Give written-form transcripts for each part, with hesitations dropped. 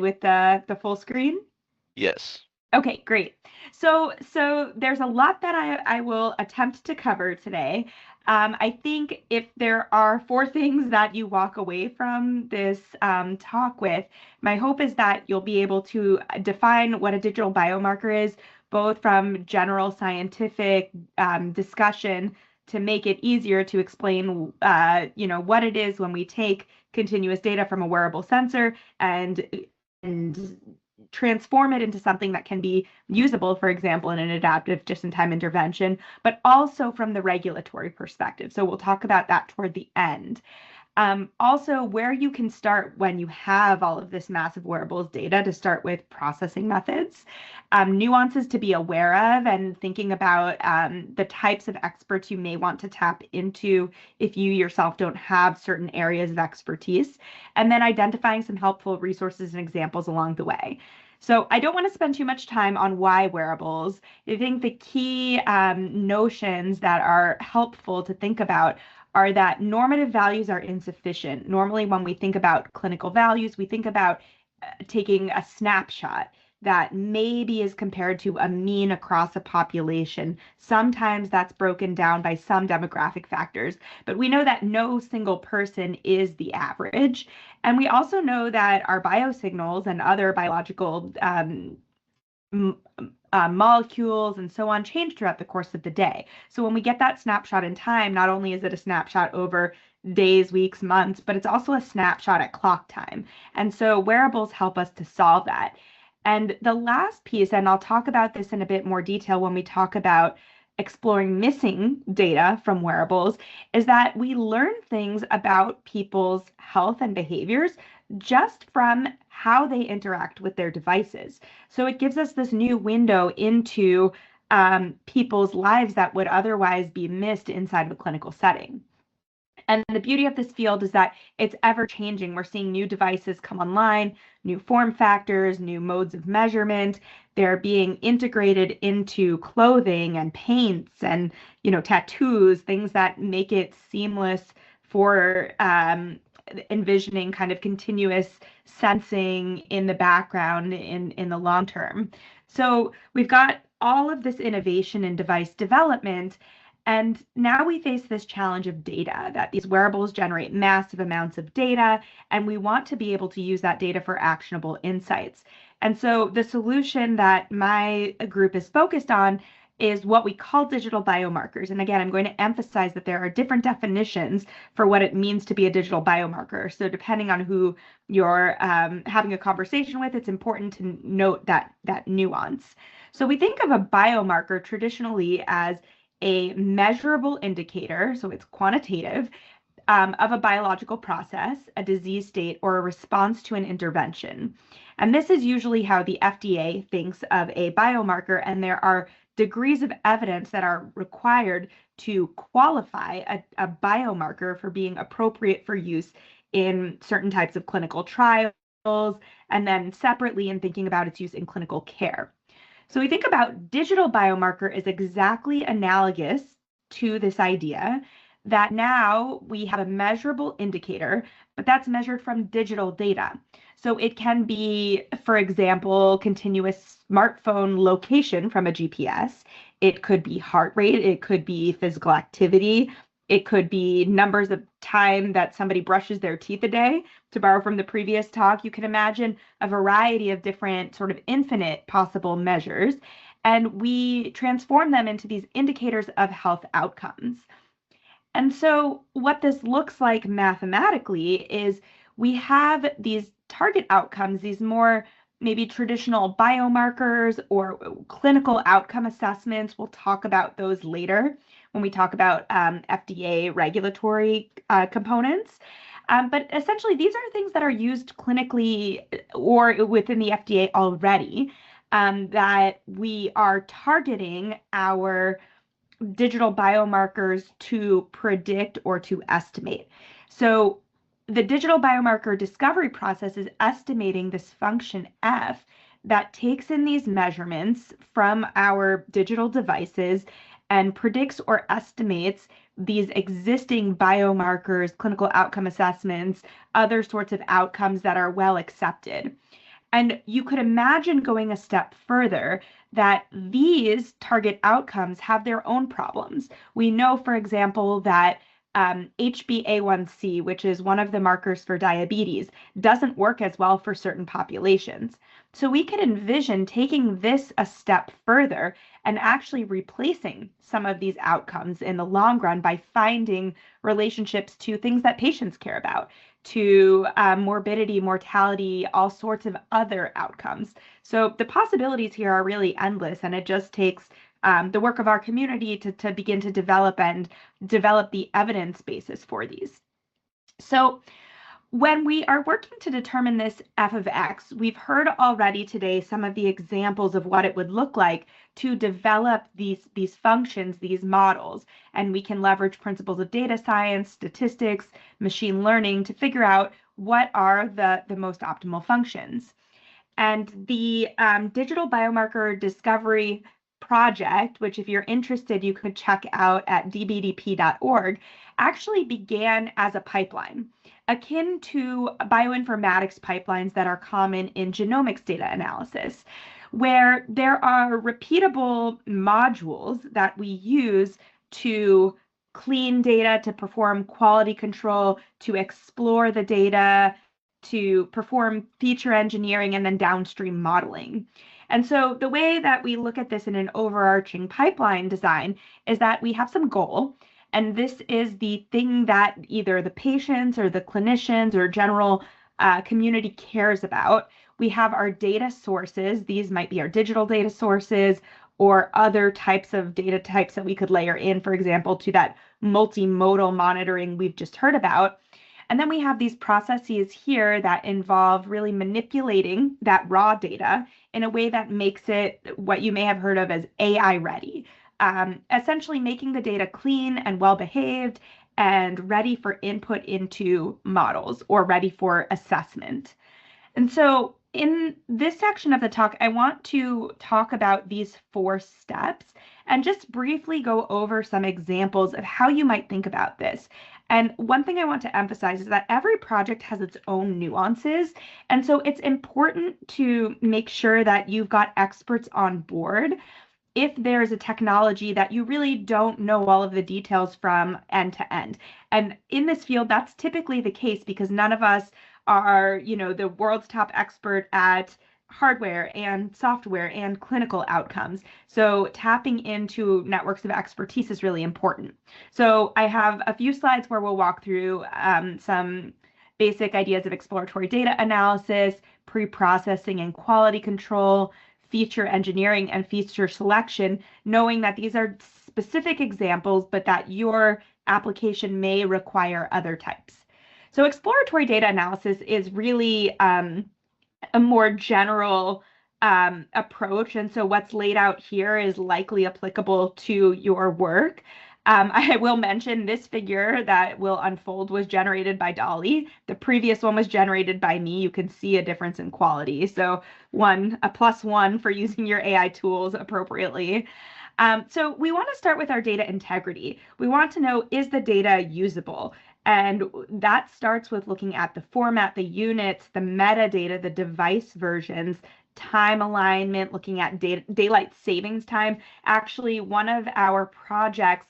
with the full screen? Yes. Okay, great. So there's a lot that I will attempt to cover today. I think if there are four things that you walk away from this talk with, my hope is that you'll be able to define what a digital biomarker is, both from general scientific discussion to make it easier to explain, what it is when we take continuous data from a wearable sensor and transform it into something that can be usable, for example, in an adaptive just-in-time intervention, but also from the regulatory perspective. So we'll talk about that toward the end. Also, where you can start when you have all of this massive wearables data to start with processing methods, nuances to be aware of, and thinking about the types of experts you may want to tap into if you yourself don't have certain areas of expertise, and then identifying some helpful resources and examples along the way. So I don't want to spend too much time on why wearables. I think the key notions that are helpful to think about are that normative values are insufficient. Normally, when we think about clinical values, we think about taking a snapshot that maybe is compared to a mean across a population. Sometimes that's broken down by some demographic factors, but we know that no single person is the average. And we also know that our biosignals and other biological molecules and so on change throughout the course of the day. So when we get that snapshot in time, not only is it a snapshot over days, weeks, months, but it's also a snapshot at clock time. And so wearables help us to solve that. And the last piece, and I'll talk about this in a bit more detail when we talk about exploring missing data from wearables, is that we learn things about people's health and behaviors just from how they interact with their devices. So it gives us this new window into people's lives that would otherwise be missed inside of a clinical setting. And the beauty of this field is that it's ever changing. We're seeing new devices come online, new form factors, new modes of measurement. They're being integrated into clothing and paints and, tattoos, things that make it seamless for envisioning kind of continuous sensing in the background in the long term. So we've got all of this innovation in device development. And now we face this challenge of data, that these wearables generate massive amounts of data, and we want to be able to use that data for actionable insights. And so the solution that my group is focused on is what we call digital biomarkers. And again, I'm going to emphasize that there are different definitions for what it means to be a digital biomarker. So depending on who you're having a conversation with, it's important to note that nuance. So we think of a biomarker traditionally as a measurable indicator, so it's quantitative, of a biological process, a disease state, or a response to an intervention. And this is usually how the FDA thinks of a biomarker, and there are degrees of evidence that are required to qualify a biomarker for being appropriate for use in certain types of clinical trials, and then separately in thinking about its use in clinical care. So we think about digital biomarker as exactly analogous to this idea that now we have a measurable indicator, but that's measured from digital data. So it can be, for example, continuous smartphone location from a GPS. It could be heart rate. It could be physical activity. It could be numbers of time that somebody brushes their teeth a day. To borrow from the previous talk, you can imagine a variety of different sort of infinite possible measures, and we transform them into these indicators of health outcomes. And so what this looks like mathematically is we have these target outcomes, these more maybe traditional biomarkers or clinical outcome assessments. We'll talk about those later when we talk about FDA regulatory components. But essentially, these are things that are used clinically or within the FDA already, that we are targeting our digital biomarkers to predict or to estimate. So the digital biomarker discovery process is estimating this function F that takes in these measurements from our digital devices and predicts or estimates these existing biomarkers, clinical outcome assessments, other sorts of outcomes that are well accepted. And you could imagine going a step further that these target outcomes have their own problems. We know, for example, that HbA1c, which is one of the markers for diabetes, doesn't work as well for certain populations. So we could envision taking this a step further and actually replacing some of these outcomes in the long run by finding relationships to things that patients care about, to morbidity, mortality, all sorts of other outcomes. So the possibilities here are really endless, and it just takes the work of our community to begin to develop the evidence basis for these. So when we are working to determine this f of x, we've heard already today some of the examples of what it would look like to develop these functions, these models, and we can leverage principles of data science, statistics, machine learning to figure out what are the most optimal functions. And the digital biomarker discovery project, which if you're interested, you could check out at dbdp.org, actually began as a pipeline, akin to bioinformatics pipelines that are common in genomics data analysis, where there are repeatable modules that we use to clean data, to perform quality control, to explore the data, to perform feature engineering, and then downstream modeling. And so the way that we look at this in an overarching pipeline design is that we have some goal, and this is the thing that either the patients or the clinicians or general community cares about. We have our data sources. These might be our digital data sources or other types of data types that we could layer in, for example, to that multimodal monitoring we've just heard about. And then we have these processes here that involve really manipulating that raw data in a way that makes it what you may have heard of as AI ready, essentially making the data clean and well behaved and ready for input into models or ready for assessment. And so in this section of the talk, I want to talk about these 4 steps and just briefly go over some examples of how you might think about this. And one thing I want to emphasize is that every project has its own nuances. And so it's important to make sure that you've got experts on board if there's a technology that you really don't know all of the details from end to end. And in this field, that's typically the case because none of us are, the world's top expert at hardware and software and clinical outcomes. So tapping into networks of expertise is really important. So I have a few slides where we'll walk through some basic ideas of exploratory data analysis, pre-processing and quality control, feature engineering, and feature selection, knowing that these are specific examples, but that your application may require other types. So exploratory data analysis is really a more general approach. And so what's laid out here is likely applicable to your work. I will mention this figure that will unfold was generated by Dolly. The previous one was generated by me. You can see a difference in quality. So a +1 for using your AI tools appropriately. So we want to start with our data integrity. We want to know, is the data usable? And that starts with looking at the format, the units, the metadata, the device versions, time alignment, looking at daylight savings time. Actually, one of our projects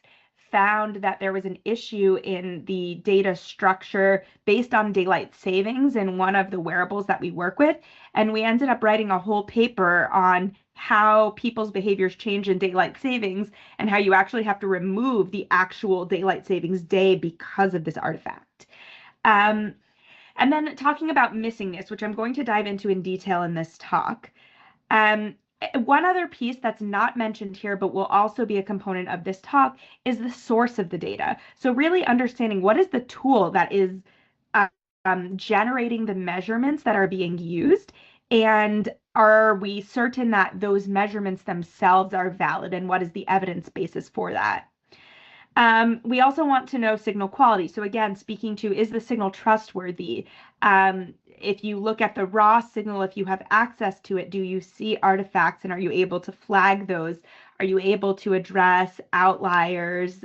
found that there was an issue in the data structure based on daylight savings in one of the wearables that we work with. And we ended up writing a whole paper on how people's behaviors change in daylight savings and how you actually have to remove the actual daylight savings day because of this artifact. And then talking about missingness, which I'm going to dive into in detail in this talk. One other piece that's not mentioned here, but will also be a component of this talk, is the source of the data. So really understanding what is the tool that is generating the measurements that are being used, and are we certain that those measurements themselves are valid, and what is the evidence basis for that? We also want to know signal quality. So again, speaking to, is the signal trustworthy? If you look at the raw signal, if you have access to it, do you see artifacts, and are you able to flag those? Are you able to address outliers?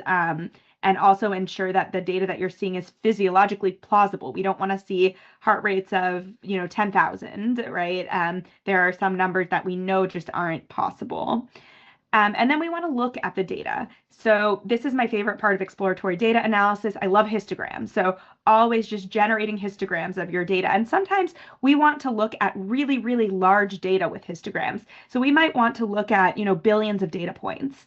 and also ensure that the data that you're seeing is physiologically plausible. We don't want to see heart rates of, 10,000, right? There are some numbers that we know just aren't possible. And then we want to look at the data. So this is my favorite part of exploratory data analysis. I love histograms. So always just generating histograms of your data. And sometimes we want to look at really, really large data with histograms. So we might want to look at, billions of data points.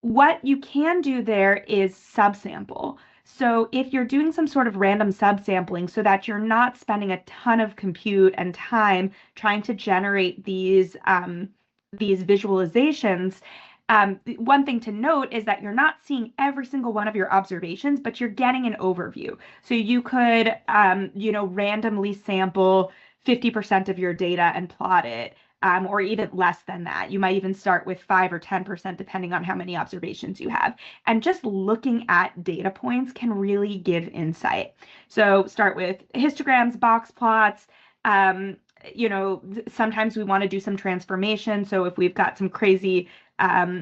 What you can do there is subsample. So if you're doing some sort of random subsampling so that you're not spending a ton of compute and time trying to generate these visualizations, one thing to note is that you're not seeing every single one of your observations, but you're getting an overview. So you could, randomly sample 50% of your data and plot it, or even less than that. You might even start with 5 or 10%, depending on how many observations you have. And just looking at data points can really give insight. So start with histograms, box plots. Sometimes we want to do some transformation. So if we've got some crazy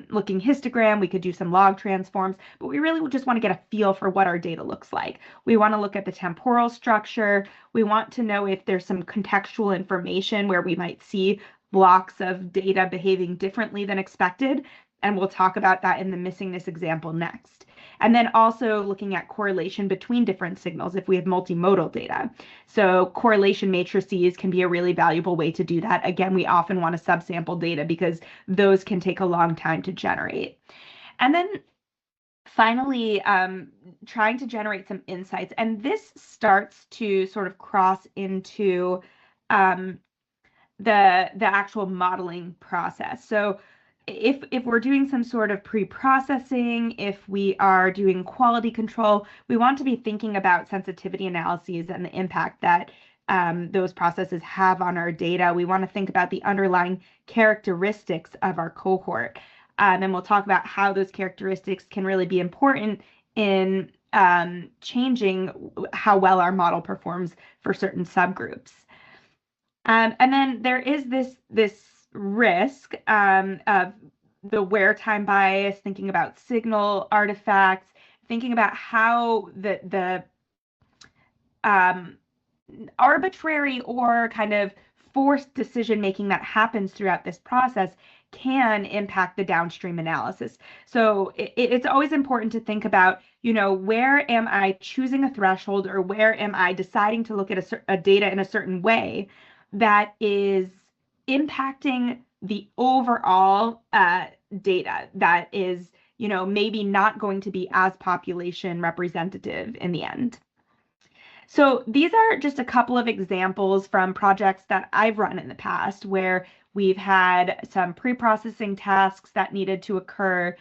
looking histogram, we could do some log transforms, but we really just want to get a feel for what our data looks like. We want to look at the temporal structure. We want to know if there's some contextual information where we might see blocks of data behaving differently than expected. And we'll talk about that in the missingness example next. And then also looking at correlation between different signals if we have multimodal data. So correlation matrices can be a really valuable way to do that. Again, we often want to subsample data because those can take a long time to generate. And then finally, trying to generate some insights. And this starts to sort of cross into the actual modeling process. So if we're doing some sort of pre-processing, if we are doing quality control, we want to be thinking about sensitivity analyses and the impact that those processes have on our data. We want to think about the underlying characteristics of our cohort. And we'll talk about how those characteristics can really be important in changing how well our model performs for certain subgroups. And then there is this risk of the wear time bias, thinking about signal artifacts, thinking about how the arbitrary or kind of forced decision making that happens throughout this process can impact the downstream analysis. So it's always important to think about, where am I choosing a threshold, or where am I deciding to look at a data in a certain way that is impacting the overall data that is, maybe not going to be as population representative in the end. So these are just a couple of examples from projects that I've run in the past where we've had some pre-processing tasks that needed to occur,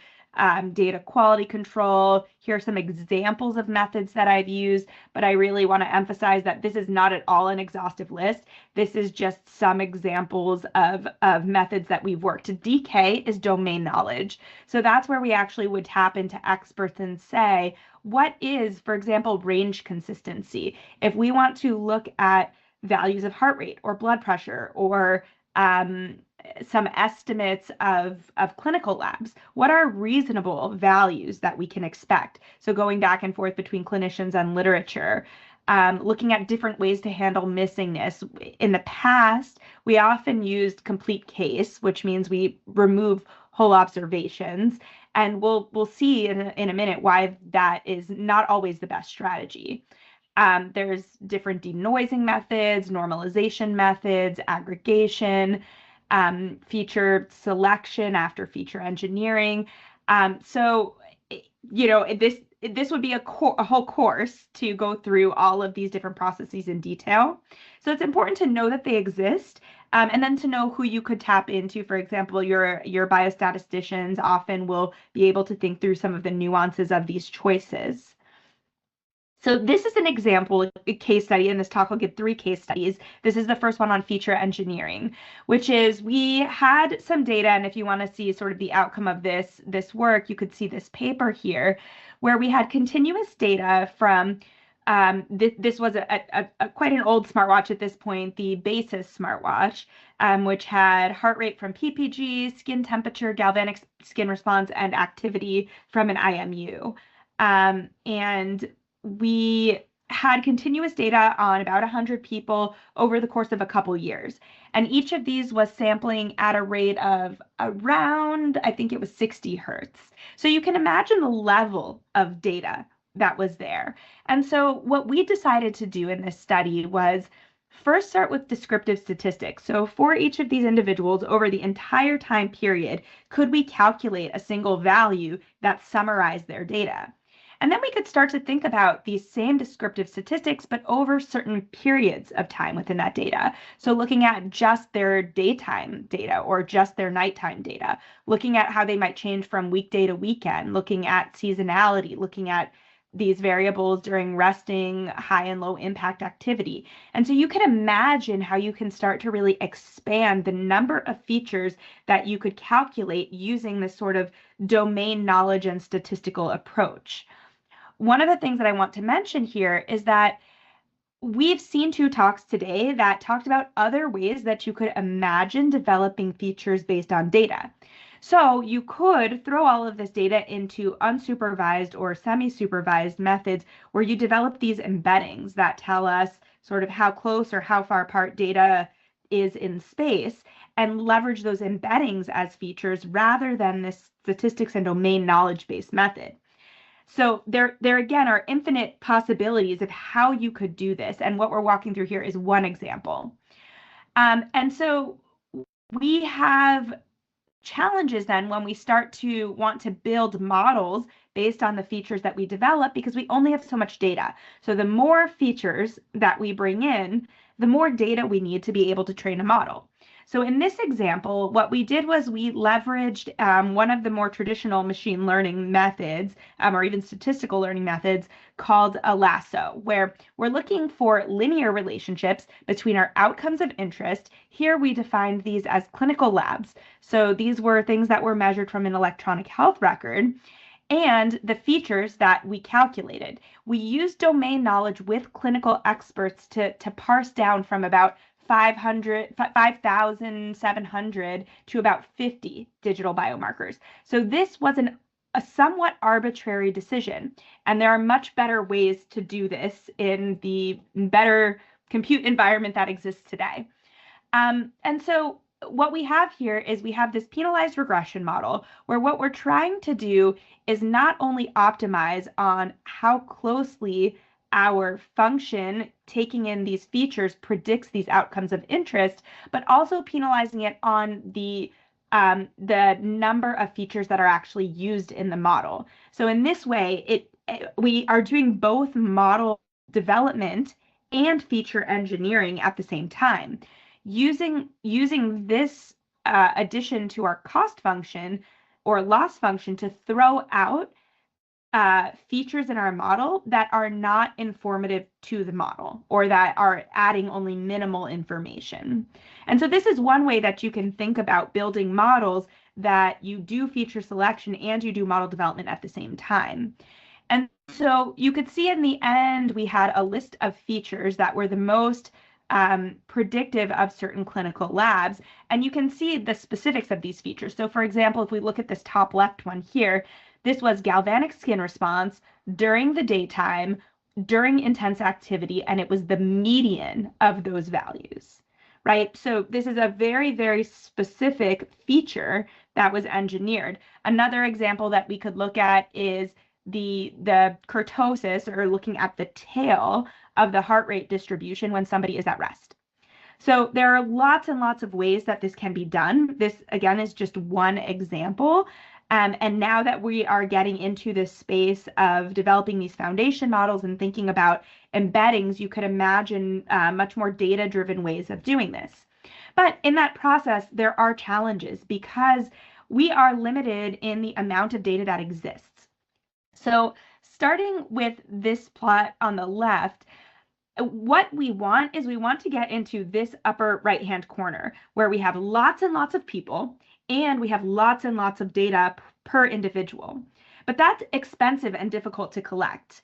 data quality control. Here are some examples of methods that I've used, but I really want to emphasize that this is not at all an exhaustive list. This is just some examples of methods that we've worked. DK is domain knowledge. So that's where we actually would tap into experts and say, what is, for example, range consistency? If we want to look at values of heart rate or blood pressure or some estimates of clinical labs, what are reasonable values that we can expect? So going back and forth between clinicians and literature, looking at different ways to handle missingness. In the past, we often used complete case, which means we remove whole observations. And we'll see in a minute why that is not always the best strategy. There's different denoising methods, normalization methods, aggregation, feature selection after feature engineering. So, this would be a whole course to go through all of these different processes in detail. So it's important to know that they exist, and then to know who you could tap into. For example, your biostatisticians often will be able to think through some of the nuances of these choices. So this is an example, a case study. In this talk, I'll give 3 case studies. This is the first one on feature engineering, which is we had some data, and if you want to see sort of the outcome of this work, you could see this paper here, where we had continuous data from, this was a quite an old smartwatch at this point, the Basis smartwatch, which had heart rate from PPG, skin temperature, galvanic skin response, and activity from an IMU. And we had continuous data on about 100 people over the course of a couple years. And each of these was sampling at a rate of around, I think it was 60 hertz. So you can imagine the level of data that was there. And so what we decided to do in this study was first start with descriptive statistics. So for each of these individuals over the entire time period, could we calculate a single value that summarized their data? And then we could start to think about these same descriptive statistics, but over certain periods of time within that data. So looking at just their daytime data or just their nighttime data, looking at how they might change from weekday to weekend, looking at seasonality, looking at these variables during resting, high and low impact activity. And so you can imagine how you can start to really expand the number of features that you could calculate using this sort of domain knowledge and statistical approach. One of the things that I want to mention here is that we've seen two talks today that talked about other ways that you could imagine developing features based on data. So you could throw all of this data into unsupervised or semi-supervised methods where you develop these embeddings that tell us sort of how close or how far apart data is in space and leverage those embeddings as features rather than this statistics and domain knowledge-based method. So there again are infinite possibilities of how you could do this. And what we're walking through here is one example. And so we have challenges then when we start to want to build models based on the features that we develop because we only have so much data. So the more features that we bring in, the more data we need to be able to train a model. So in this example, what we did was we leveraged one of the more traditional machine learning methods, or even statistical learning methods, called a lasso, where we're looking for linear relationships between our outcomes of interest. Here we defined these as clinical labs. So these were things that were measured from an electronic health record, and the features that we calculated. We used domain knowledge with clinical experts to parse down from about 5,700 to about 50 digital biomarkers. So this was a somewhat arbitrary decision, and there are much better ways to do this in the better compute environment that exists today. And so what we have here is we have this penalized regression model where what we're trying to do is not only optimize on how closely our function taking in these features predicts these outcomes of interest, but also penalizing it on the number of features that are actually used in the model. So in this way, we are doing both model development and feature engineering at the same time. Using this addition to our cost function or loss function to throw out features in our model that are not informative to the model or that are adding only minimal information. And so this is one way that you can think about building models that you do feature selection and you do model development at the same time. And so you could see in the end, we had a list of features that were the most predictive of certain clinical labs. And you can see the specifics of these features. So for example, if we look at this top left one here, this was galvanic skin response during the daytime, during intense activity, and it was the median of those values, right? So this is a very, very specific feature that was engineered. Another example that we could look at is the kurtosis, or looking at the tail of the heart rate distribution when somebody is at rest. So there are lots and lots of ways that this can be done. This, again, is just one example. And now that we are getting into this space of developing these foundation models and thinking about embeddings, you could imagine much more data-driven ways of doing this. But in that process, there are challenges because we are limited in the amount of data that exists. So starting with this plot on the left, what we want is we want to get into this upper right-hand corner where we have lots and lots of people and we have lots and lots of data per individual. But that's expensive and difficult to collect.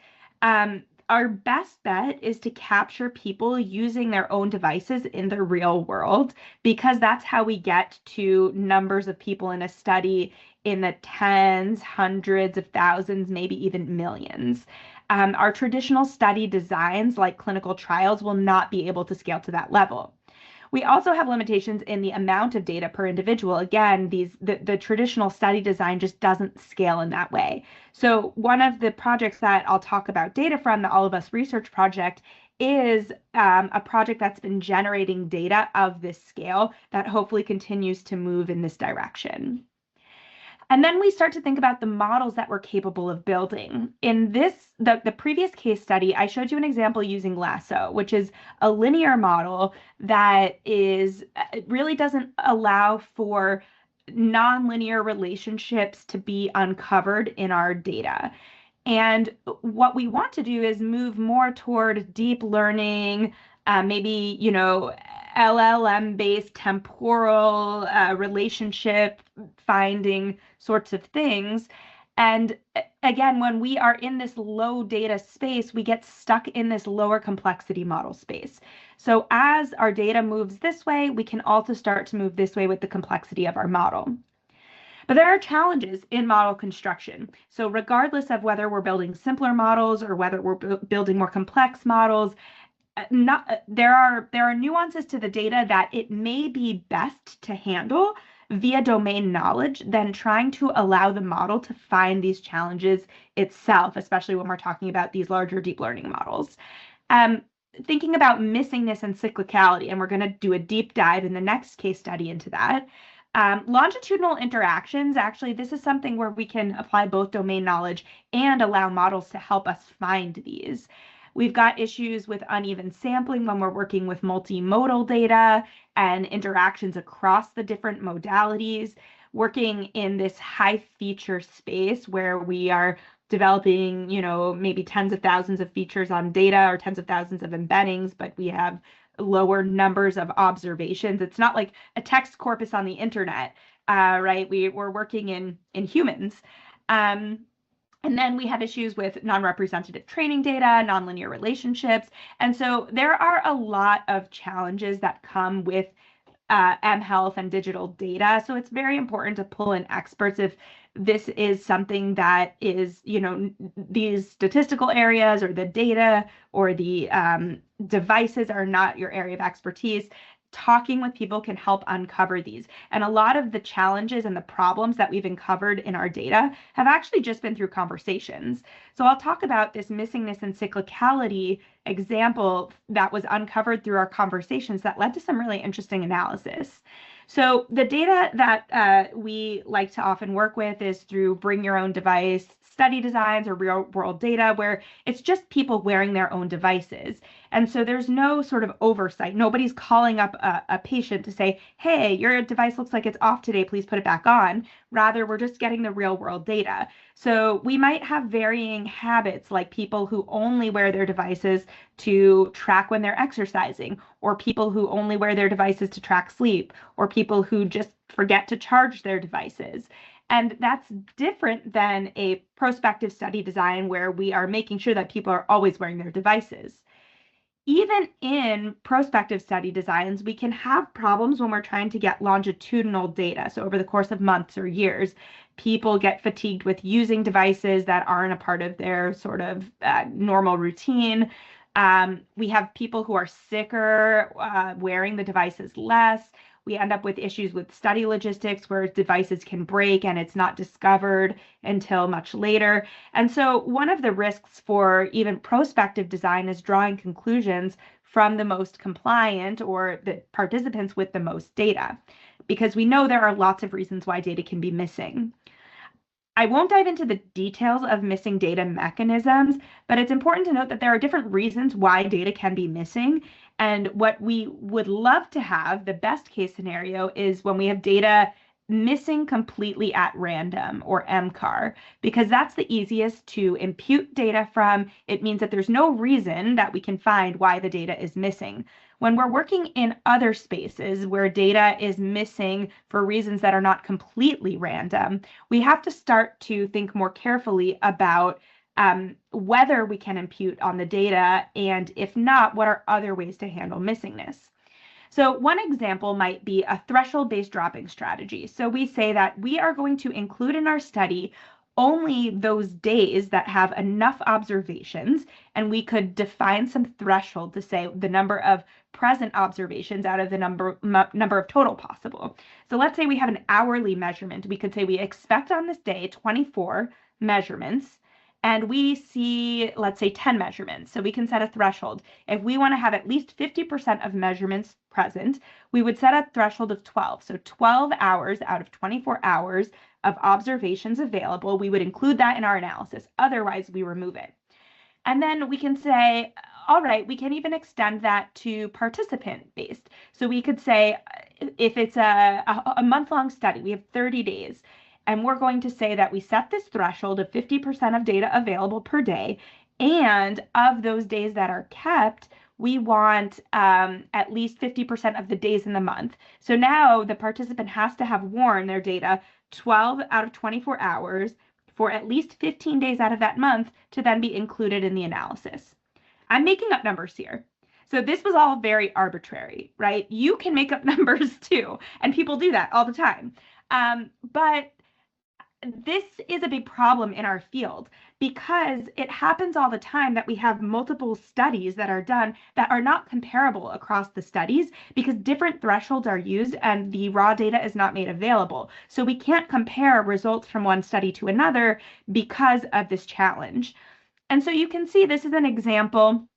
our best bet is to capture people using their own devices in the real world, because that's how we get to numbers of people in a study in the tens, hundreds of thousands, maybe even millions. Our traditional study designs, like clinical trials, will not be able to scale to that level. We also have limitations in the amount of data per individual. Again, the traditional study design just doesn't scale in that way. So one of the projects that I'll talk about data from, the All of Us Research Project, is a project that's been generating data of this scale that hopefully continues to move in this direction. And then we start to think about the models that we're capable of building. In the previous case study, I showed you an example using Lasso, which is a linear model that it really doesn't allow for nonlinear relationships to be uncovered in our data. And what we want to do is move more toward deep learning, maybe, LLM-based temporal relationship finding sorts of things. And again, when we are in this low data space, we get stuck in this lower complexity model space. So as our data moves this way, we can also start to move this way with the complexity of our model. But there are challenges in model construction. So regardless of whether we're building simpler models or whether we're building more complex models, there are nuances to the data that it may be best to handle via domain knowledge than trying to allow the model to find these challenges itself, especially when we're talking about these larger deep learning models. Thinking about missingness and cyclicality, and we're going to do a deep dive in the next case study into that. Longitudinal interactions, actually, this is something where we can apply both domain knowledge and allow models to help us find these. We've got issues with uneven sampling when we're working with multimodal data and interactions across the different modalities. Working in this high feature space where we are developing, maybe tens of thousands of features on data or tens of thousands of embeddings, but we have lower numbers of observations. It's not like a text corpus on the internet, right? We're working in humans. And then we have issues with non-representative training data, nonlinear relationships. And so there are a lot of challenges that come with mHealth and digital data. So it's very important to pull in experts if this is something that is, these statistical areas or the data or the devices are not your area of expertise. Talking with people can help uncover these. And a lot of the challenges and the problems that we've uncovered in our data have actually just been through conversations. So I'll talk about this missingness and cyclicality example that was uncovered through our conversations that led to some really interesting analysis. So the data that we like to often work with is through bring your own device study designs or real world data where it's just people wearing their own devices. And so there's no sort of oversight. Nobody's calling up a patient to say, hey, your device looks like it's off today, please put it back on. Rather, we're just getting the real world data. So we might have varying habits, like people who only wear their devices to track when they're exercising, or people who only wear their devices to track sleep, or people who just forget to charge their devices. And that's different than a prospective study design where we are making sure that people are always wearing their devices. Even in prospective study designs, we can have problems when we're trying to get longitudinal data. So over the course of months or years, people get fatigued with using devices that aren't a part of their sort of normal routine. We have people who are sicker, wearing the devices less. We end up with issues with study logistics where devices can break and it's not discovered until much later. And so one of the risks for even prospective design is drawing conclusions from the most compliant or the participants with the most data, because we know there are lots of reasons why data can be missing. I won't dive into the details of missing data mechanisms, but it's important to note that there are different reasons why data can be missing. And what we would love to have, the best case scenario, is when we have data missing completely at random, or MCAR, because that's the easiest to impute data from. It means that there's no reason that we can find why the data is missing. When we're working in other spaces where data is missing for reasons that are not completely random, we have to start to think more carefully about whether we can impute on the data, and if not, what are other ways to handle missingness. So one example might be a threshold-based dropping strategy. So we say that we are going to include in our study only those days that have enough observations, and we could define some threshold to say the number of present observations out of the number of total possible. So let's say we have an hourly measurement. We could say we expect on this day 24 measurements, and we see, let's say, 10 measurements. So we can set a threshold. If we want to have at least 50% of measurements present, we would set a threshold of 12. So 12 hours out of 24 hours of observations available, we would include that in our analysis. Otherwise, we remove it. And then we can say, all right, we can even extend that to participant-based. So we could say, if it's a month-long study, we have 30 days, and we're going to say that we set this threshold of 50% of data available per day, and of those days that are kept, we want at least 50% of the days in the month. So now the participant has to have worn their data 12 out of 24 hours for at least 15 days out of that month to then be included in the analysis. I'm making up numbers here. So this was all very arbitrary, right? You can make up numbers too, and people do that all the time. But this is a big problem in our field because it happens all the time that we have multiple studies that are done that are not comparable across the studies because different thresholds are used and the raw data is not made available. So we can't compare results from one study to another because of this challenge. And so you can see this is an example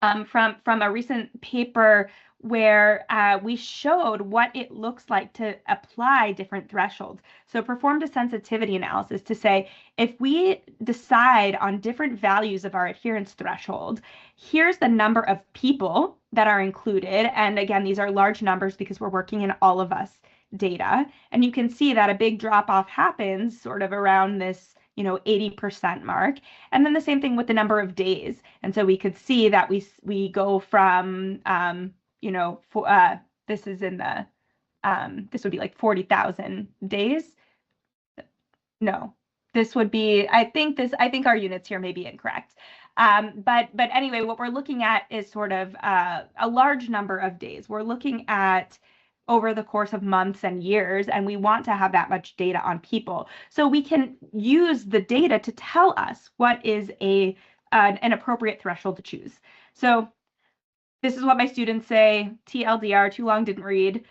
from a recent paper where we showed what it looks like to apply different thresholds. So performed a sensitivity analysis to say, if we decide on different values of our adherence threshold, here's the number of people that are included. And again, these are large numbers because we're working in all of us data. And you can see that a big drop off happens sort of around this 80% mark. And then the same thing with the number of days. And so we could see that we go from, this is in the, this would be like 40,000 days. No, this would be, I think our units here may be incorrect. But anyway, what we're looking at is sort of a large number of days. We're looking at over the course of months and years, and we want to have that much data on people. So we can use the data to tell us what is an appropriate threshold to choose. So this is what my students say, TLDR, too long, didn't read.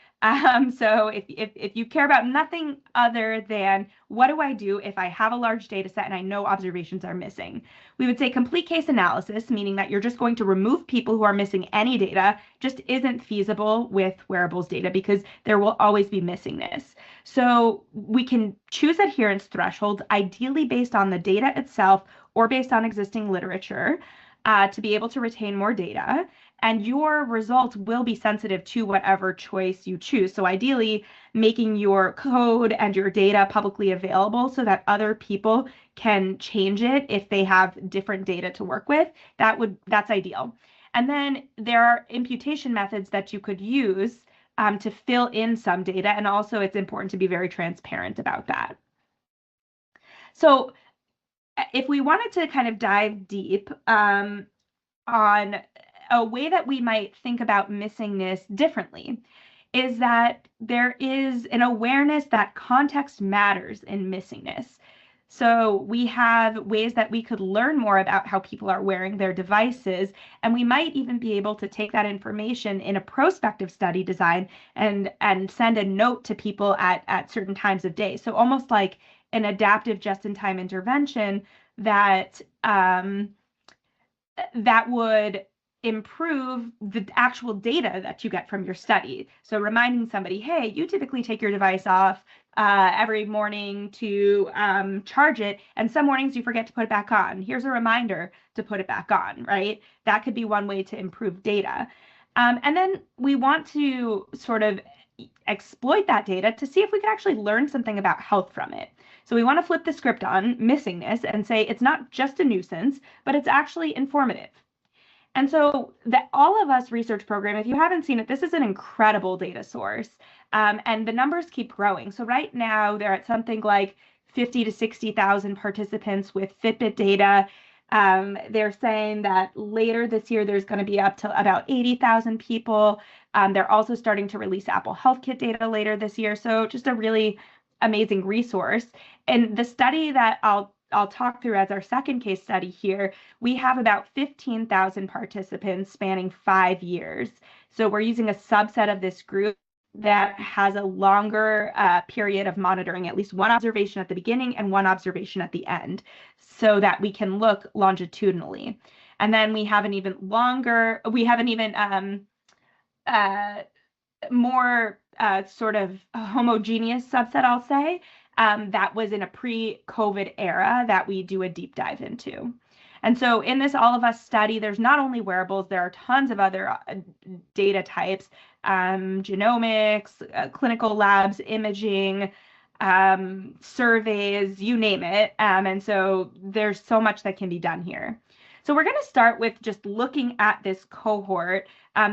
So if you care about nothing other than what do I do if I have a large data set and I know observations are missing, we would say complete case analysis, meaning that you're just going to remove people who are missing any data, just isn't feasible with wearables data because there will always be missingness. So we can choose adherence thresholds, ideally based on the data itself or based on existing literature, to be able to retain more data. And your results will be sensitive to whatever choice you choose. So ideally, making your code and your data publicly available so that other people can change it if they have different data to work with, that's ideal. And then there are imputation methods that you could use to fill in some data. And also it's important to be very transparent about that. So if we wanted to kind of dive deep on a way that we might think about missingness differently is that there is an awareness that context matters in missingness. So we have ways that we could learn more about how people are wearing their devices, and we might even be able to take that information in a prospective study design and send a note to people at certain times of day. So almost like an adaptive just-in-time intervention that that would improve the actual data that you get from your study. So reminding somebody, hey, you typically take your device off every morning to charge it, and some mornings you forget to put it back on. Here's a reminder to put it back on, right? That could be one way to improve data. And then we want to sort of exploit that data to see if we can actually learn something about health from it. So we want to flip the script on missingness and say it's not just a nuisance, but it's actually informative. And so the All of Us research program, if you haven't seen it, this is an incredible data source. And the numbers keep growing. So right now they're at something like 50 to 60,000 participants with Fitbit data. They're saying that later this year, there's going to be up to about 80,000 people. They're also starting to release Apple Health Kit data later this year. So just a really amazing resource. And the study that I'll talk through as our second case study here, we have about 15,000 participants spanning 5 years. So we're using a subset of this group that has a longer period of monitoring, at least one observation at the beginning and one observation at the end, so that we can look longitudinally. And then we have an even longer, we have an even more sort of homogeneous subset, I'll say, that was in a pre-COVID era that we do a deep dive into. And so in this All of Us study, there's not only wearables, there are tons of other data types, genomics, clinical labs, imaging, surveys, you name it. And so there's so much that can be done here. So we're going to start with just looking at this cohort.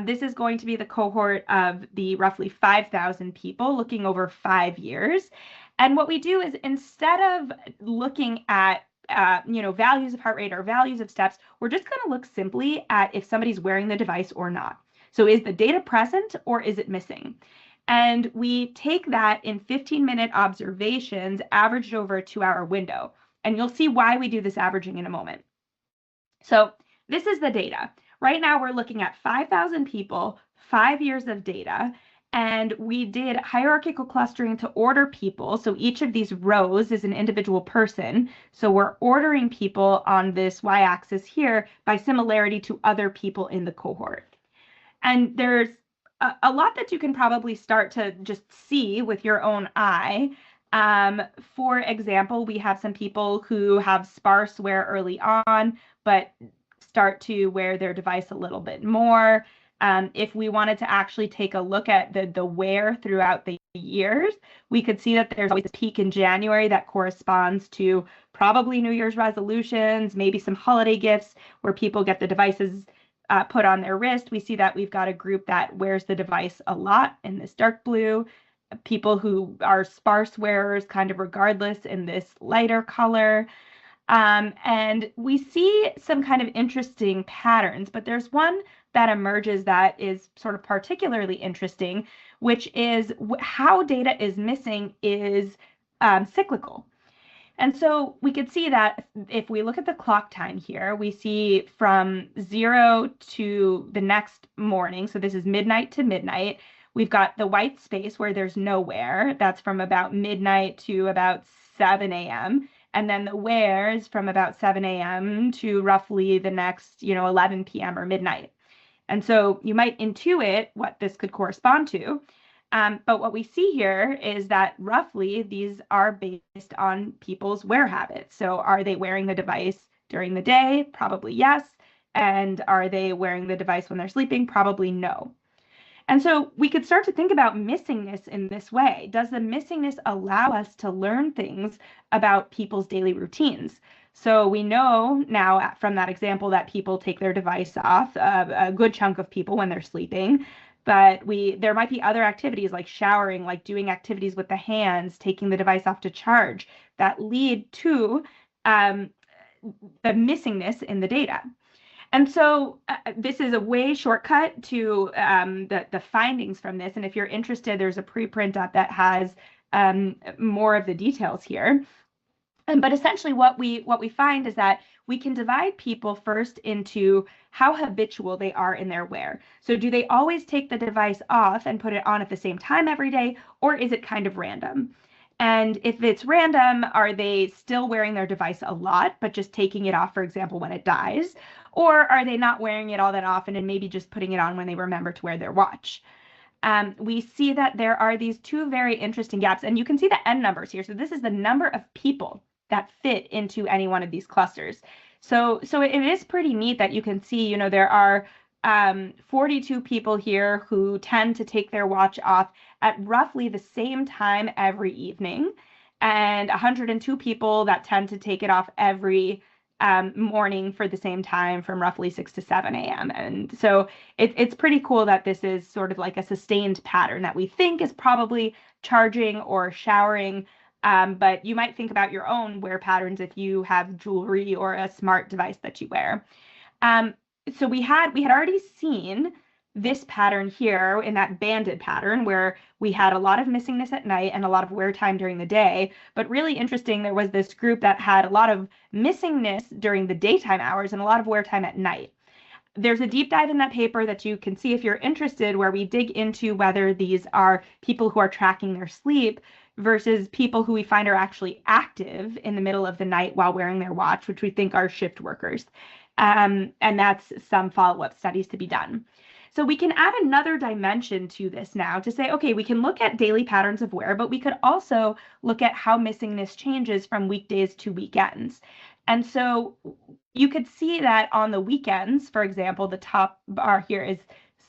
This is going to be the cohort of the roughly 5,000 people looking over 5 years. And what we do is, instead of looking at values of heart rate or values of steps, we're just going to look simply at if somebody's wearing the device or not. So is the data present or is it missing? And we take that in 15-minute observations averaged over a 2-hour window. And you'll see why we do this averaging in a moment. So this is the data. Right now we're looking at 5,000 people, 5 years of data, and we did hierarchical clustering to order people. So each of these rows is an individual person. So we're ordering people on this y-axis here by similarity to other people in the cohort. And there's a lot that you can probably start to just see with your own eye. For example, we have some people who have sparse wear early on, but start to wear their device a little bit more. If we wanted to actually take a look at the wear throughout the years, we could see that there's always a peak in January that corresponds to probably New Year's resolutions, maybe some holiday gifts where people get the devices put on their wrist. We see that we've got a group that wears the device a lot in this dark blue, people who are sparse wearers kind of regardless in this lighter color. And we see some kind of interesting patterns, but there's one that emerges that is sort of particularly interesting, which is how data is missing is cyclical. And so we could see that if we look at the clock time here, we see from 0 to the next morning. So this is midnight to midnight. We've got the white space where there's no wear. That's from about midnight to about 7 a.m. And then the wear is from about 7 a.m. to roughly the next, 11 p.m. or midnight. And so you might intuit what this could correspond to. But what we see here is that roughly these are based on people's wear habits. So are they wearing the device during the day? Probably yes. And are they wearing the device when they're sleeping? Probably no. And so we could start to think about missingness in this way. Does the missingness allow us to learn things about people's daily routines? So we know now from that example that people take their device off, a good chunk of people when they're sleeping, but there might be other activities like showering, like doing activities with the hands, taking the device off to charge, that lead to the missingness in the data. And so this is a way shortcut to the findings from this. And if you're interested, there's a preprint up that has more of the details here. But essentially what we find is that we can divide people first into how habitual they are in their wear. So do they always take the device off and put it on at the same time every day, or is it kind of random? And if it's random, are they still wearing their device a lot, but just taking it off, for example, when it dies? Or are they not wearing it all that often and maybe just putting it on when they remember to wear their watch? We see that there are these two very interesting gaps, and you can see the N numbers here. So this is the number of people that fit into any one of these clusters. So it is pretty neat that you can see, there are 42 people here who tend to take their watch off at roughly the same time every evening, and 102 people that tend to take it off every morning for the same time from roughly 6 to 7 a.m. And so it's pretty cool that this is sort of like a sustained pattern that we think is probably charging or showering But you might think about your own wear patterns if you have jewelry or a smart device that you wear. So we had already seen this pattern here in that banded pattern where we had a lot of missingness at night and a lot of wear time during the day. But really interesting, there was this group that had a lot of missingness during the daytime hours and a lot of wear time at night. There's a deep dive in that paper that you can see if you're interested, where we dig into whether these are people who are tracking their sleep versus people who we find are actually active in the middle of the night while wearing their watch, which we think are shift workers. And that's some follow-up studies to be done. So we can add another dimension to this now to say, okay, we can look at daily patterns of wear, but we could also look at how missingness changes from weekdays to weekends. And so you could see that on the weekends, for example, the top bar here is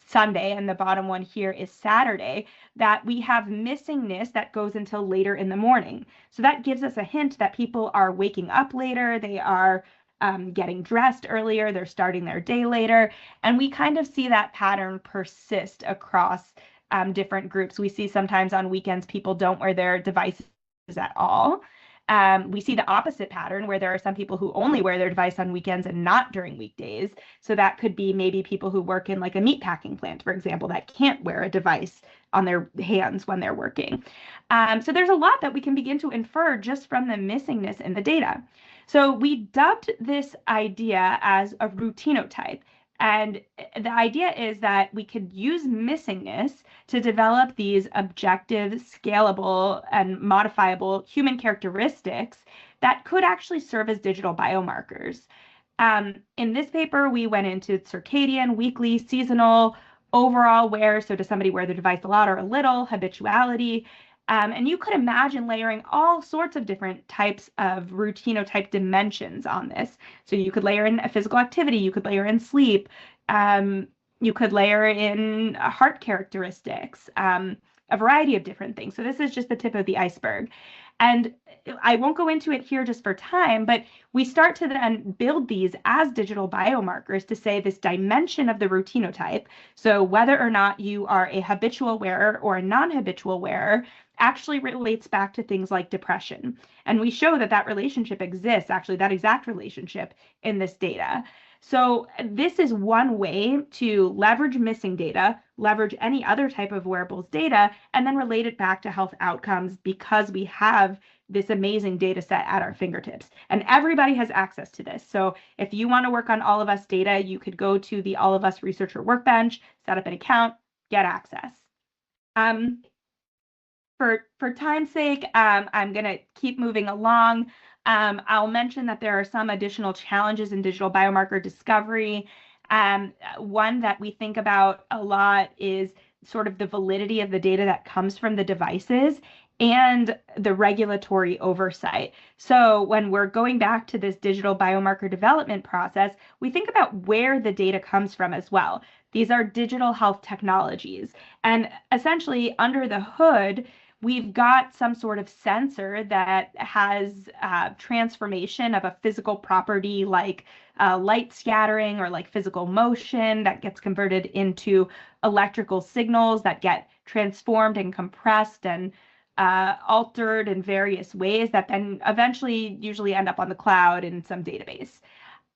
Sunday and the bottom one here is Saturday, that we have missingness that goes until later in the morning. So that gives us a hint that people are waking up later, they are getting dressed earlier, they're starting their day later, and we kind of see that pattern persist across different groups. We see sometimes on weekends people don't wear their devices at all. We see the opposite pattern where there are some people who only wear their device on weekends and not during weekdays. So that could be maybe people who work in like a meat packing plant, for example, that can't wear a device on their hands when they're working. So there's a lot that we can begin to infer just from the missingness in the data. So we dubbed this idea as a routinotype. And the idea is that we could use missingness to develop these objective, scalable, and modifiable human characteristics that could actually serve as digital biomarkers. In this paper, we went into circadian, weekly, seasonal, overall wear. So does somebody wear the device a lot or a little, habituality, and you could imagine layering all sorts of different types of routinotype dimensions on this. So you could layer in a physical activity, you could layer in sleep, you could layer in heart characteristics, a variety of different things. So this is just the tip of the iceberg. And I won't go into it here just for time, but we start to then build these as digital biomarkers to say this dimension of the routinotype. So whether or not you are a habitual wearer or a non-habitual wearer actually relates back to things like depression. And we show that that relationship exists, actually that exact relationship in this data. So this is one way to leverage missing data, leverage any other type of wearables data, and then relate it back to health outcomes because we have this amazing data set at our fingertips. And everybody has access to this. So if you want to work on All of Us data, you could go to the All of Us Researcher Workbench, set up an account, get access. For time's sake, I'm going to keep moving along. I'll mention that there are some additional challenges in digital biomarker discovery. One that we think about a lot is sort of the validity of the data that comes from the devices and the regulatory oversight. So when we're going back to this digital biomarker development process, we think about where the data comes from as well. These are digital health technologies. And essentially under the hood, we've got some sort of sensor that has transformation of a physical property like light scattering or like physical motion that gets converted into electrical signals that get transformed and compressed and altered in various ways that then eventually usually end up on the cloud in some database.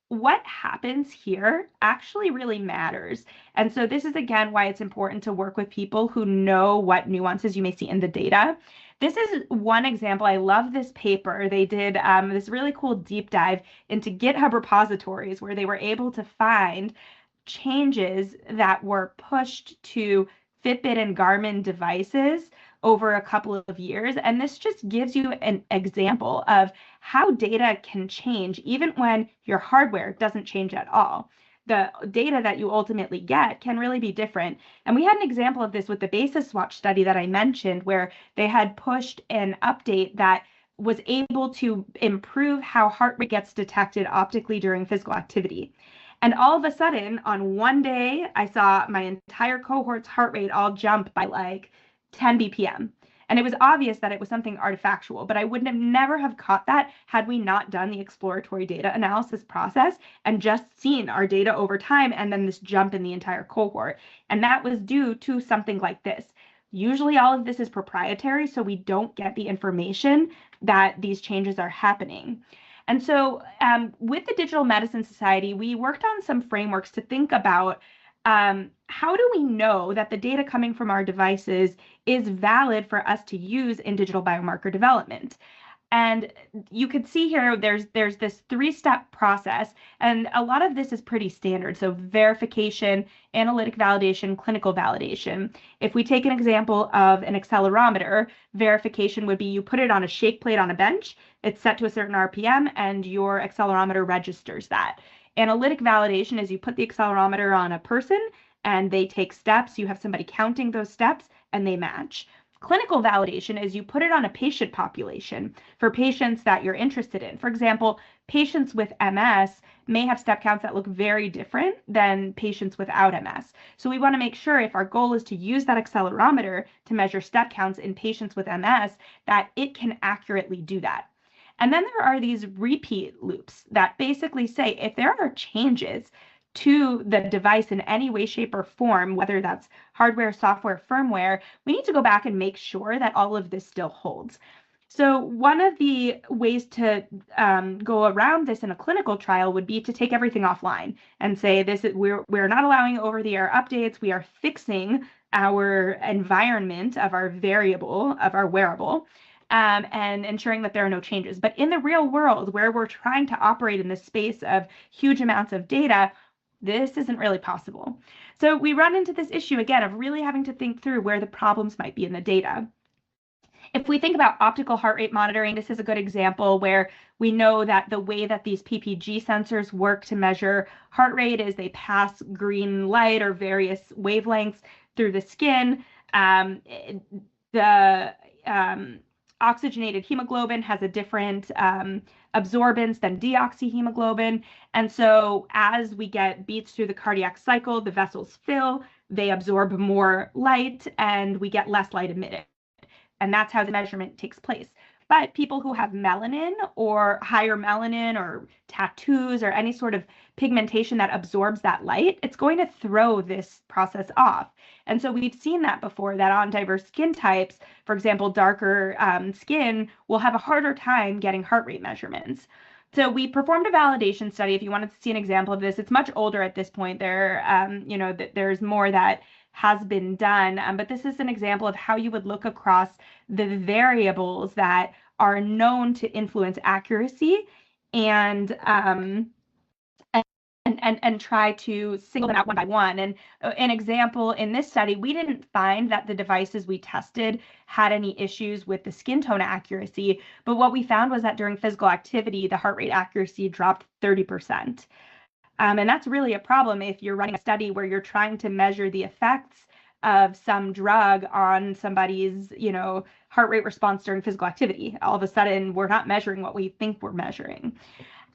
What happens here actually really matters. And so this is, again, why it's important to work with people who know what nuances you may see in the data. This is one example. I love this paper. They did this really cool deep dive into GitHub repositories where they were able to find changes that were pushed to Fitbit and Garmin devices over a couple of years. And this just gives you an example of how data can change even when your hardware doesn't change at all. The data that you ultimately get can really be different. And we had an example of this with the Basis Watch study that I mentioned, where they had pushed an update that was able to improve how heart rate gets detected optically during physical activity. And all of a sudden, on one day, I saw my entire cohort's heart rate all jump by like 10 BPM. And it was obvious that it was something artifactual, but I would have never have caught that had we not done the exploratory data analysis process and just seen our data over time and then this jump in the entire cohort. And that was due to something like this. Usually all of this is proprietary, so we don't get the information that these changes are happening. And so with the Digital Medicine Society, we worked on some frameworks to think about how do we know that the data coming from our devices is valid for us to use in digital biomarker development? And you could see here, there's this 3-step process, and a lot of this is pretty standard. So verification, analytic validation, clinical validation. If we take an example of an accelerometer, verification would be you put it on a shake plate on a bench, it's set to a certain RPM, and your accelerometer registers that. Analytic validation is you put the accelerometer on a person and they take steps, you have somebody counting those steps, and they match. Clinical validation is you put it on a patient population for patients that you're interested in. For example, patients with MS may have step counts that look very different than patients without MS. So we want to make sure if our goal is to use that accelerometer to measure step counts in patients with MS, that it can accurately do that. And then there are these repeat loops that basically say if there are changes to the device in any way, shape, or form, whether that's hardware, software, firmware, we need to go back and make sure that all of this still holds. So one of the ways to go around this in a clinical trial would be to take everything offline and say we're not allowing over-the-air updates. We are fixing our environment of our variable, of our wearable, and ensuring that there are no changes. But in the real world, where we're trying to operate in the space of huge amounts of data, this isn't really possible. So we run into this issue again of really having to think through where the problems might be in the data. If we think about optical heart rate monitoring, this is a good example where we know that the way that these PPG sensors work to measure heart rate is they pass green light or various wavelengths through the skin. The oxygenated hemoglobin has a different absorbance than deoxyhemoglobin. And so as we get beats through the cardiac cycle, the vessels fill, they absorb more light, and we get less light emitted. And that's how the measurement takes place. But people who have melanin or higher melanin or tattoos or any sort of pigmentation that absorbs that light, it's going to throw this process off. And so we've seen that before, that on diverse skin types, for example, darker skin will have a harder time getting heart rate measurements. So we performed a validation study. If you wanted to see an example of this, it's much older at this point. There's more that has been done, but this is an example of how you would look across the variables that are known to influence accuracy and try to single them out one by one. And an example in this study, we didn't find that the devices we tested had any issues with the skin tone accuracy, but what we found was that during physical activity, the heart rate accuracy dropped 30%. And that's really a problem if you're running a study where you're trying to measure the effects of some drug on somebody's, heart rate response during physical activity. All of a sudden, we're not measuring what we think we're measuring.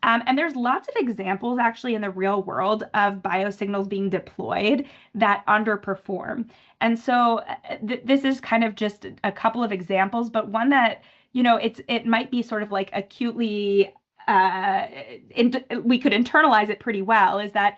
And there's lots of examples actually in the real world of biosignals being deployed that underperform. And so this is kind of just a couple of examples, but one that, it might be sort of like acutely we could internalize it pretty well, is that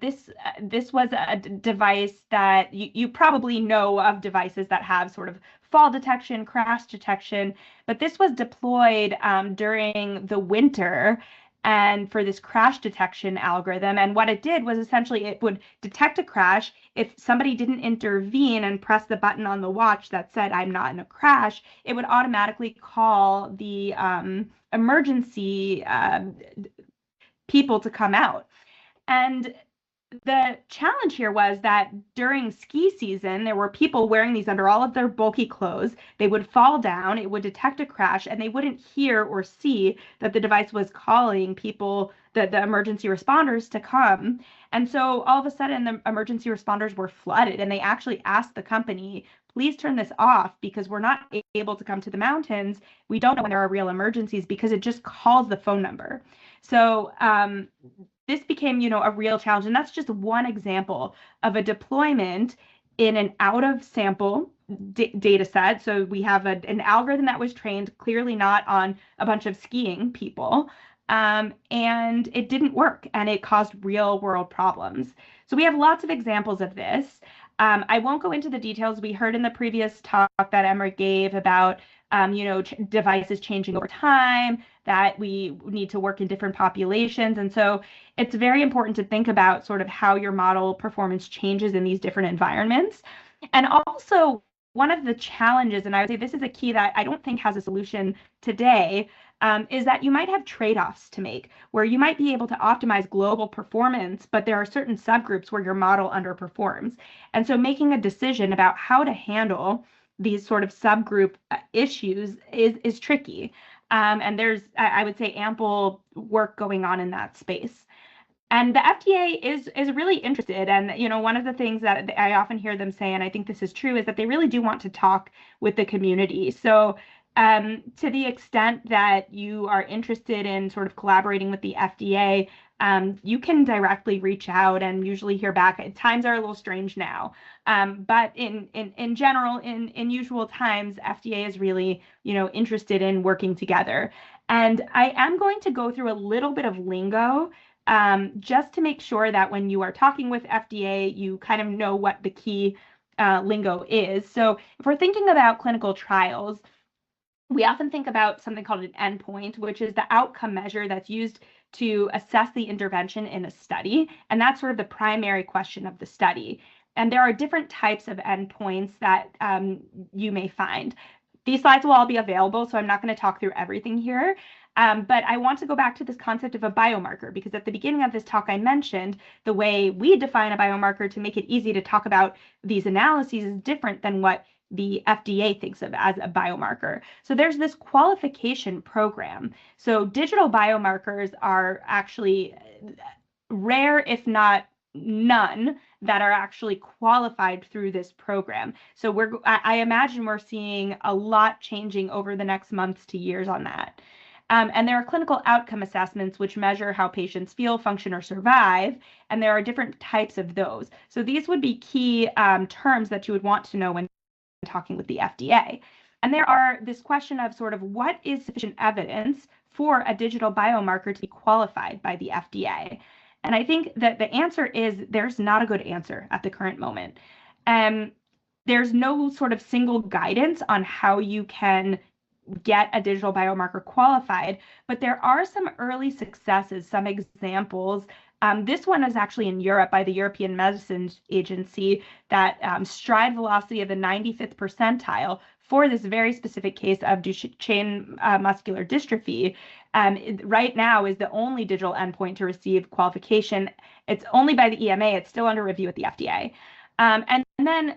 this was a device that you probably know of, devices that have sort of fall detection, crash detection, but this was deployed during the winter and for this crash detection algorithm. And what it did was essentially it would detect a crash. If somebody didn't intervene and press the button on the watch that said, "I'm not in a crash," it would automatically call the emergency people to come out. And the challenge here was that during ski season, there were people wearing these under all of their bulky clothes. They would fall down, it would detect a crash, and they wouldn't hear or see that the device was calling people, the emergency responders, to come. And so all of a sudden, the emergency responders were flooded, and they actually asked the company, "Please turn this off because we're not able to come to the mountains. We don't know when there are real emergencies because it just calls the phone number." So this became, a real challenge. And that's just one example of a deployment in an out of sample data set. So we have an algorithm that was trained clearly not on a bunch of skiing people. And it didn't work, and it caused real world problems. So we have lots of examples of this. I won't go into the details. We heard in the previous talk that Emma gave about devices changing over time, that we need to work in different populations. And so it's very important to think about sort of how your model performance changes in these different environments. And also, one of the challenges, and I would say this is a key that I don't think has a solution today, is that you might have trade-offs to make where you might be able to optimize global performance, but there are certain subgroups where your model underperforms. And so making a decision about how to handle these sort of subgroup issues is tricky. And there's, I would say, ample work going on in that space. And the FDA is really interested. And, one of the things that I often hear them say, and I think this is true, is that they really do want to talk with the community. So to the extent that you are interested in sort of collaborating with the FDA, you can directly reach out and usually hear back. Times are a little strange now, but in general, in usual times, FDA is really interested in working together. And I am going to go through a little bit of lingo just to make sure that when you are talking with FDA, you kind of know what the key lingo is. So if we're thinking about clinical trials, we often think about something called an endpoint, which is the outcome measure that's used to assess the intervention in a study. And that's sort of the primary question of the study. And there are different types of endpoints that you may find. These slides will all be available, so I'm not going to talk through everything here. But I want to go back to this concept of a biomarker, because at the beginning of this talk, I mentioned the way we define a biomarker to make it easy to talk about these analyses is different than what the FDA thinks of as a biomarker. So there's this qualification program. So digital biomarkers are actually rare, if not none, that are actually qualified through this program. So I imagine we're seeing a lot changing over the next months to years on that. And there are clinical outcome assessments which measure how patients feel, function, or survive, and there are different types of those. So these would be key terms that you would want to know when talking with the FDA. And there are this question of sort of what is sufficient evidence for a digital biomarker to be qualified by the FDA. And I think that the answer is there's not a good answer at the current moment. There's no sort of single guidance on how you can get a digital biomarker qualified, but there are some early successes, some examples. This one is actually in Europe by the European Medicines Agency, that stride velocity of the 95th percentile for this very specific case of Duchenne muscular dystrophy. Right now is the only digital endpoint to receive qualification. It's only by the EMA. It's still under review at the FDA. And then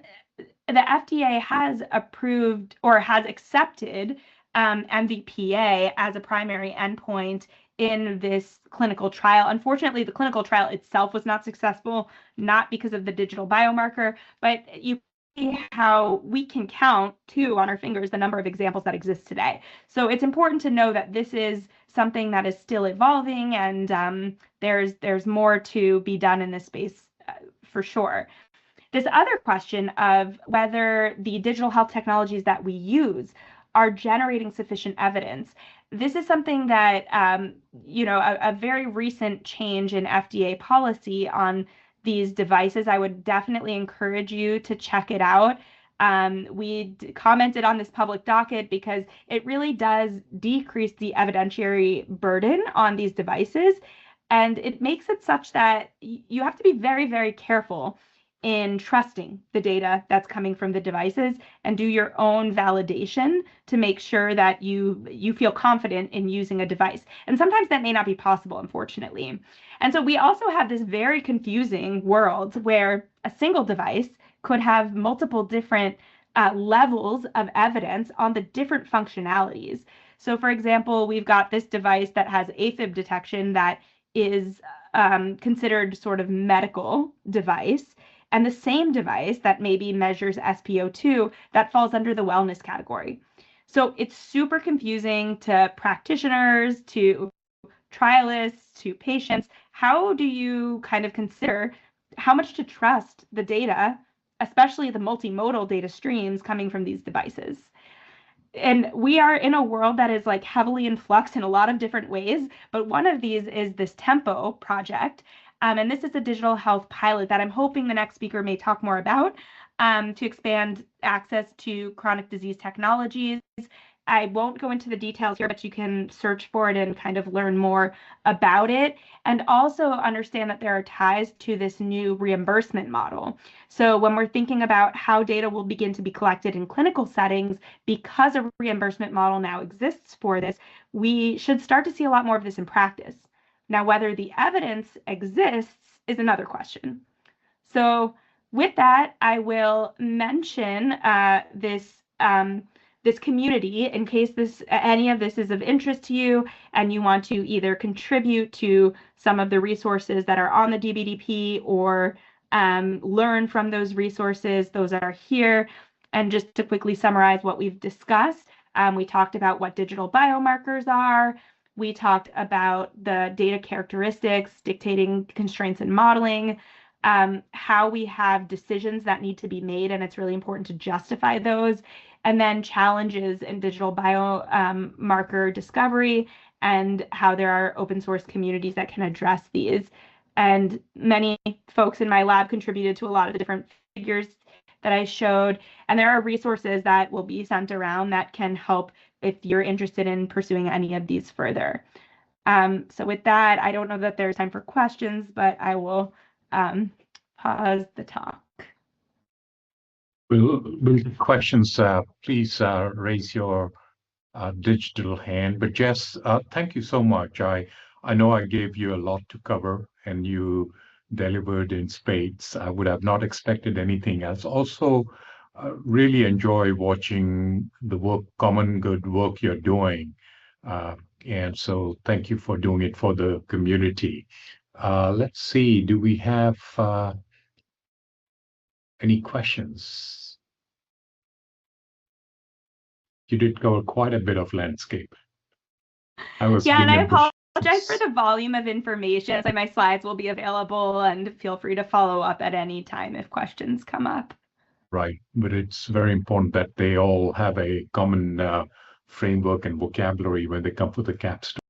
the FDA has approved or has accepted MVPA as a primary endpoint in this clinical trial. Unfortunately, the clinical trial itself was not successful, not because of the digital biomarker, but you see how we can count too on our fingers the number of examples that exist today. So it's important to know that this is something that is still evolving, and there's more to be done in this space for sure. This other question of whether the digital health technologies that we use are generating sufficient evidence. This is something that, a very recent change in FDA policy on these devices. I would definitely encourage you to check it out. We commented on this public docket because it really does decrease the evidentiary burden on these devices. And it makes it such that you have to be very, very careful in trusting the data that's coming from the devices and do your own validation to make sure that you feel confident in using a device. And sometimes that may not be possible, unfortunately. And so we also have this very confusing world where a single device could have multiple different levels of evidence on the different functionalities. So for example, we've got this device that has AFib detection that is considered sort of medical device, and the same device that maybe measures SpO2 that falls under the wellness category. So it's super confusing to practitioners, to trialists, to patients. How do you kind of consider how much to trust the data, especially the multimodal data streams coming from these devices? And we are in a world that is like heavily in flux in a lot of different ways, but one of these is this Tempo project. And this is a digital health pilot that I'm hoping the next speaker may talk more about, to expand access to chronic disease technologies. I won't go into the details here, but you can search for it and kind of learn more about it, and also understand that there are ties to this new reimbursement model. So when we're thinking about how data will begin to be collected in clinical settings, because a reimbursement model now exists for this, we should start to see a lot more of this in practice. Now, whether the evidence exists is another question. So with that, I will mention this community in case any of this is of interest to you and you want to either contribute to some of the resources that are on the DBDP or learn from those resources. Those are here. And just to quickly summarize what we've discussed, we talked about what digital biomarkers are. We talked about the data characteristics dictating constraints in modeling, how we have decisions that need to be made, and it's really important to justify those, and then challenges in digital biomarker discovery and how there are open source communities that can address these. And many folks in my lab contributed to a lot of the different figures that I showed, and there are resources that will be sent around that can help if you're interested in pursuing any of these further. So with that, I don't know that there's time for questions, but I will pause the talk. We'll questions. Please raise your digital hand. But Jess, thank you so much. I know I gave you a lot to cover, and you delivered in spades. I would have not expected anything else. Also, really enjoy watching the common good work you're doing. And so thank you for doing it for the community. Let's see, do we have any questions? You did cover quite a bit of landscape. And I apologize for the volume of information. So my slides will be available, and feel free to follow up at any time if questions come up. Right, but it's very important that they all have a common framework and vocabulary when they come for the capstone.